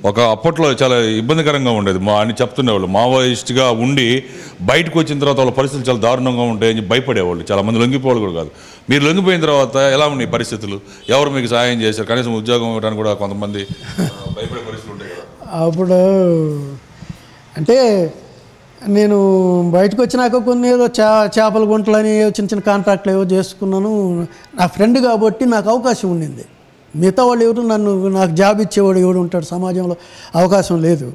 ఒక అప్పట్లో చాలా ఇబ్బందికరంగా ఉండేది అని చెప్తుండేవాళ్ళు. మావోయిస్ట్గా ఉండి బయటకు వచ్చిన తర్వాత వాళ్ళ పరిస్థితులు చాలా దారుణంగా ఉంటాయని భయపడేవాళ్ళు. చాలామంది లొంగిపోవాలి కూడా కాదు. మీరు లొంగిపోయిన తర్వాత ఎలా ఉన్నాయి పరిస్థితులు? ఎవరు మీకు సహాయం చేశారు? కనీసం ఉద్యోగం ఇవ్వడానికి కూడా కొంతమంది భయపడే పరిస్థితులు ఉంటాయి కదా. అప్పుడు అంటే నేను బయటకు వచ్చినాక కొన్ని ఏదో చేపల గుంటలని చిన్న చిన్న కాంట్రాక్ట్లు ఏవో చేసుకున్నాను. నా ఫ్రెండ్ కాబట్టి నాకు అవకాశం ఉండింది. మిగతా వాళ్ళు ఎవరు నాకు జాబ్ ఇచ్చేవాడు ఎవడు ఉంటాడు సమాజంలో? అవకాశం లేదు.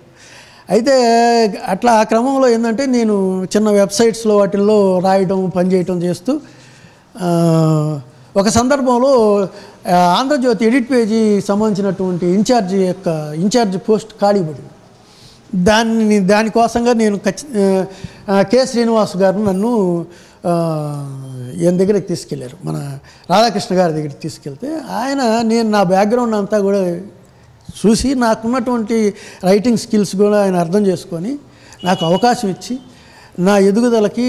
అయితే అట్లా ఆ క్రమంలో ఏంటంటే నేను చిన్న వెబ్సైట్స్లో వాటిల్లో రాయడం పనిచేయటం చేస్తూ ఒక సందర్భంలో ఆంధ్రజ్యోతి ఎడిట్ పేజీ సంబంధించినటువంటి ఇన్ఛార్జ్ పోస్ట్ ఖాళీ పడింది. దానికోసంగా నేను కె శ్రీనివాస్ గారు నన్ను ఈయన దగ్గరికి తీసుకెళ్ళారు, మన రాధాకృష్ణ గారి దగ్గరికి తీసుకెళ్తే ఆయన నా బ్యాక్గ్రౌండ్ అంతా కూడా చూసి నాకున్నటువంటి రైటింగ్ స్కిల్స్ కూడా ఆయన అర్థం చేసుకొని నాకు అవకాశం ఇచ్చి నా ఎదుగుదలకి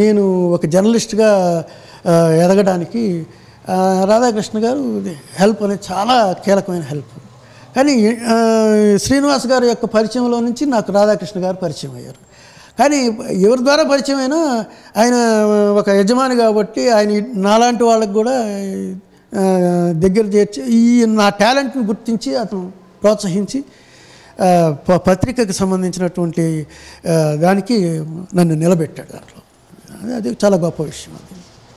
నేను ఒక జర్నలిస్ట్గా ఎదగడానికి రాధాకృష్ణ గారు హెల్ప్ అనేది చాలా కీలకమైన హెల్ప్. కానీ శ్రీనివాస్ గారి యొక్క పరిచయంలో నుంచి నాకు రాధాకృష్ణ గారు పరిచయం అయ్యారు. కానీ ఎవరి ద్వారా పరిచయం అయినా ఆయన ఒక యజమాని కాబట్టి ఆయన నాలాంటి వాళ్ళకి కూడా దగ్గర చేర్చి నా టాలెంట్ని గుర్తించి అతను ప్రోత్సహించి పత్రికకు సంబంధించినటువంటి దానికి నన్ను నిలబెట్టాడు. దాంట్లో అది చాలా గొప్ప విషయం. అది